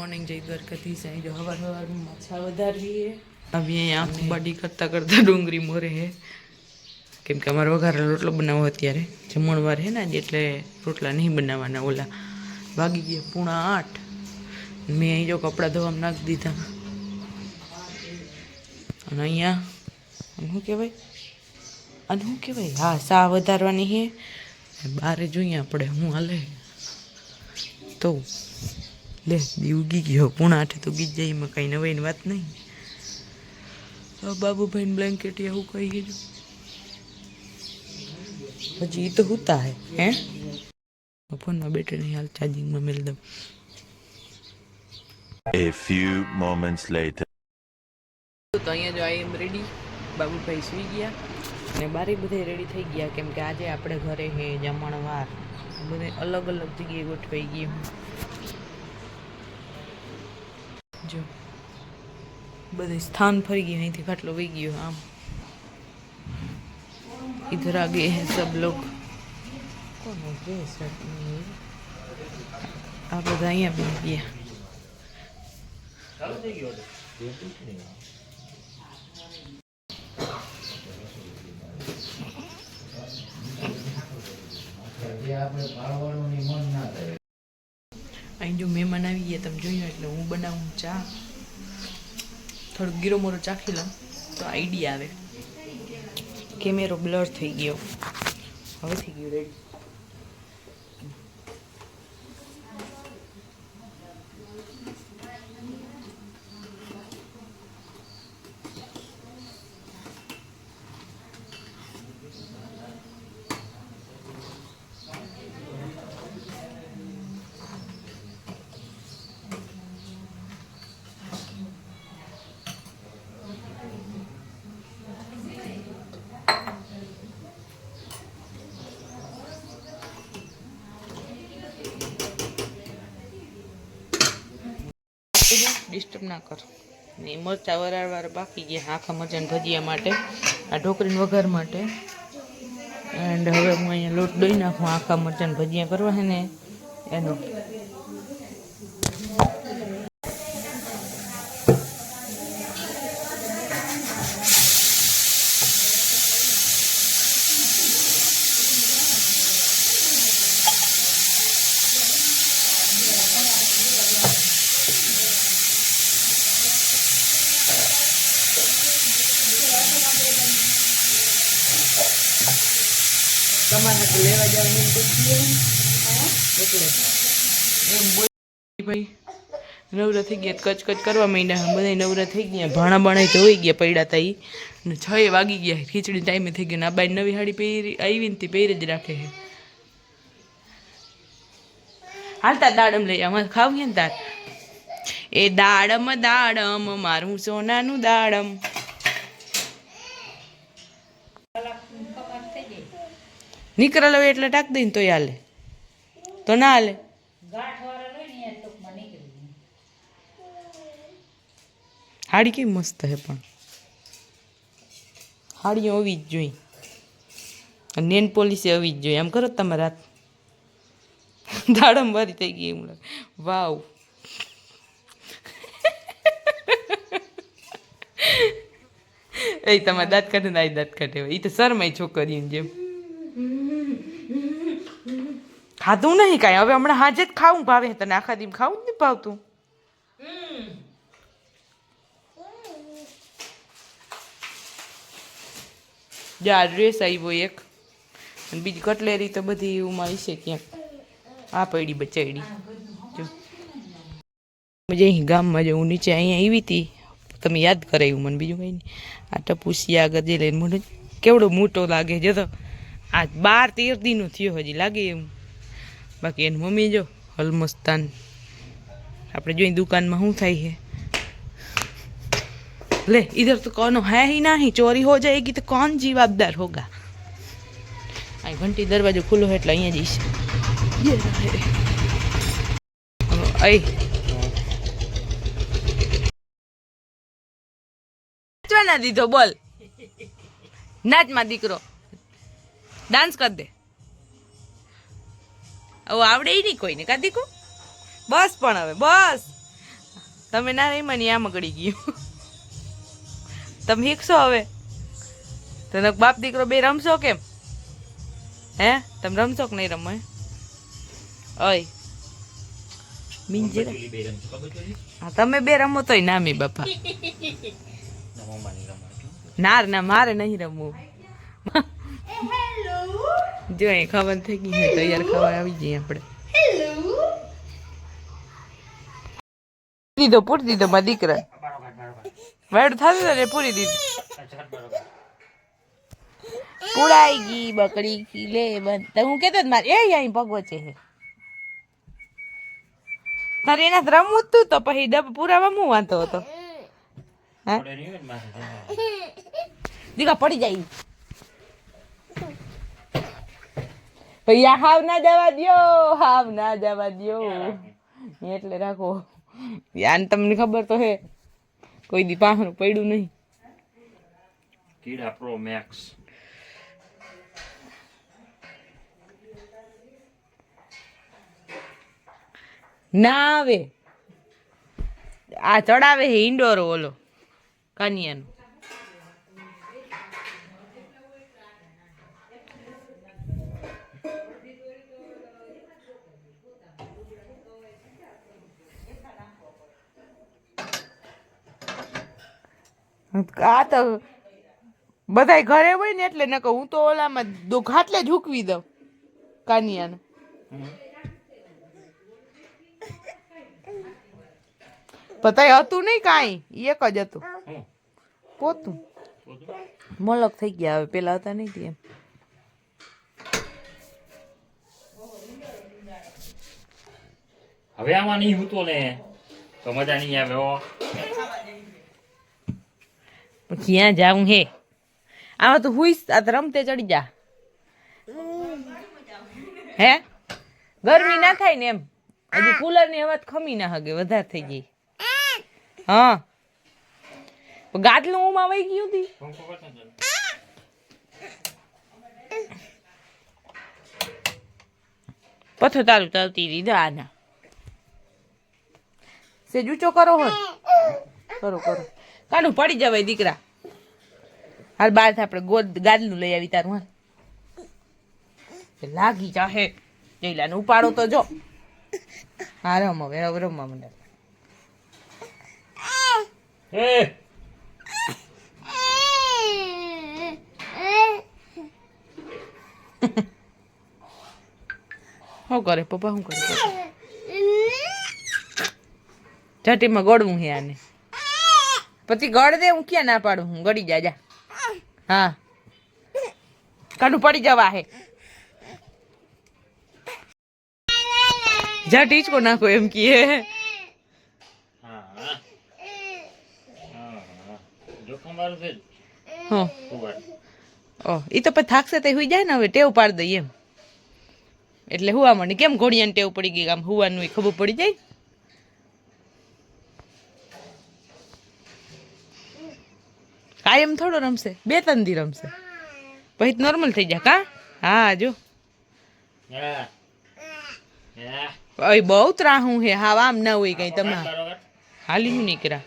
Morning जय द्वारकाधीश आई जो हवार हवार में माछा વધારવી है अभी यहाँ आँख बाडी करता करता डूंगरी मोरे है केम के अमार वघारेलो रोटलो बनावो अत्यारे जमणवार है ने એટલે રોટલા નહીં બનાવવાના ઓલા વાગી ગયા 7:30 મેં અહીં જો કપડા ધોવામાં નાખી દીધા અને અહીંયા શું કહેવાય હા સા વધારવાની છે બારે જોઈએ આપણે હું હાલે તો ले दी उगी गयो 7:30 तो गीत जाई में कई नवाई बात नहीं बाबू भाई ब्लैंकेट या कही है जो हजी तो होता है हैं फोन में बैटरी नहीं हाल चार्जिंग में मिल दो A few moments later तो अहीं जो आई एम रेडी बाबू भाई सुई गया ने बारी बधे रेडी થઈ ગયા કેમ કે આજે આપણે ઘરે હે જમણવાર બધે અલગ અલગ જગ્યાએ ગોઠવાઈ ગયું जो बदे स्थान फरी गए नहीं थे खाटलो वही गयो आम इधर आ गए हैं सब लोग कौन है आप बताइए अभी गया અહીં જો મહેમાન આવી ગયા તમે જોયું એટલે હું બનાવું ચા થોડુંક ગીરો મોરો ચાખી લઉં તો આઈડિયા આવે કેમેરો બ્લર થઈ ગયો હવે થઈ ગયું રેડી डिस्टर्ब ना कर ने मरचा वराळवार बाकी गया आखा मरचां भजिया माटे आ ढोकरीन वघार माटे एंड हवे हूँ अहीं लोट दई नाखूं आखा मरचां भजिया करवा है ने एनो તમારે તો લેવા જવાની પૂછીએ એટલે એમ બોલી ભાઈ નવરા થઈ ગયા કચ કચ કરવા માંડ્યા બધા નવરા થઈ ગયા ભાણા બાણા ધોઈ ગયા પડ્યા હતા એ ને 6 વાગી ગયા ખીચડી ટાઈમે થઈ ગયો ને આ બાઈ નવી હાડી પહેરી આવી ને તે પહેરી જ રાખે છે હાલતા દાડમ લઈ આમાં ખાવીએ ને તાર એ દાડમ દાડમ મારું સોનાનું દાડમ નીકળેલો એટલે ટાક દઈને તોય હાલે તો ના હાલે હાડી કેવી મસ્ત હે પણ હાડીઓ આવી જ જોઈએ નેન પોલીસે આવી જ જોઈએ આમ કરો તમારે રાત દાડમ વારી થઈ ગઈ એમ વાવ એ તમારે દાંત કાઢે ને આ દાંત કાઢે એ તો શરમાય છોકરીઓને જેમ ખાધું નહીં કાંઈ હવે હમણાં હાજે જ ખાવું ભાવે તને આખા દી ખાવું જ નહીં ભાવતું જા ડ્રેસ આવ્યો એક અને બીજી કટલેરી તો બધી એમાં હશે ક્યાંક આ પડી બચાડી જો અહીં ગામમાં જો હું નીચે અહીંયા આવી હતી તમે યાદ કરાવ્યું મને બીજું કંઈ નહીં આ ટપુસિયા આગળ જે લઈને મને કેવડો મોટો લાગે જો તો આ 12-13 દીનો થયો હજી લાગે એમ बाकी एन मम्मी जो हलमस्तान આપણે જોઈ દુકાનમાં શું થાય है ले इधर तो कौन है ही नहीं चोरी हो जाएगी तो कौन जवाबदार होगा आई घंटी दरवाजो खुलो है એટલે અહીંયા જઈશ ये आई નાચવા ના દીધો બોલ નાચ માં દીકરો ડાન્સ કર દે હવે આવડે નહીં કોઈને કા દીકુ બસ પણ હવે બસ તમે ના રહી મને આમ ગળી ગયું. તમે શીખશો હવે તો બાપ દીકરો બે રમશો કેમ? હે તમે રમશો કે નહીં રમો? ઓય મીંજે હા તમે બે રમો તોય નામી બાપા. ના ના મારે નહીં રમવું. જો અહીં ખાવાનું થઈ ગઈ હોય તો યાર ખાવા આવી જઈએ આપણે. દીધો પૂરી દીધો મારા દીકરા વાડ થતું ને પૂરી દીધું. પુડાઈ ગઈ બકરી લે બંધ હું કેતો મારે એ અહીં પગવો છે તારે એના રમવું તું તો પછી ડબ પુરાવા હું વાંધો હતો. હા દીકા પડી જાય ભૈયા હાવ ના જવા દ્યો હાવ ના જવા દ્યો એટલે રાખો. યાર તમને ખબર તો હે કોઈ દી પાહનું પડ્યું નહીં. કીડા પ્રો મેક્સ ના આવે આ ચડાવે હે ઇન્ડોર ઓલો કાનિયાનો. આ તો બધાય ઘરે હોય ને એટલે ન કહું હું તો ઓલામાં ઘાટલે જ હૂકવી દઉં કાનિયાને. પતાય હતું નહીં કાંઈ એક જ હતું પોતું મોલક થઈ ગયા હવે પેલા હતા નહીં એમ. હવે આમાં નહીં હૂતો ને તો મજા નહીં આવે. ક્યાં જાઉં હે આમાં તો હુઈસ આ તો રમતે ચડી જા. હે ગરમી ના થાય ને એમ હજી કુલર ની હવા ખમી ના હગે વધારે થઈ ગઈ. હા ગાટલું ઉમાં વહી ગયું હતી. પથ્થર તારું ચાલતી દીધા આના સેજ ઊંચો કરો હોય કરો કરો કાનું પડી જવાય દીકરા. હાલ બાર આપણે ગાદલું લઈ આવી તારું હાલ લાગી જાહે જઈલાને ઉપાડો તો જો. હા રમ હવે રમવા મંડળ. શું કરે પપ્પા શું કરે ચટીમાં ગળવું હે આને પછી ગળ દે હું ક્યાં ના પાડું હું ગળી જા. હા કાનું પડી જવા હે જા ટીચકો નાખો એમ કીએ. એ તો પછી થાકશે તો હુઈ જાય ને હવે ટેવ પાડી દઈએ એમ એટલે હુવા માંડી. કેમ ઘોડિયાને ટેવ પડી ગઈ આમ હુવાનું ખબર પડી જાય. કાયમ થોડો રમશે 2-3 દી રમશે પછી નોર્મલ થઈ જાય કા. હા જો બહુ ત્રાહું હે હા આમ ના હોય કઈ તમે હાલી હું નીકળ્યા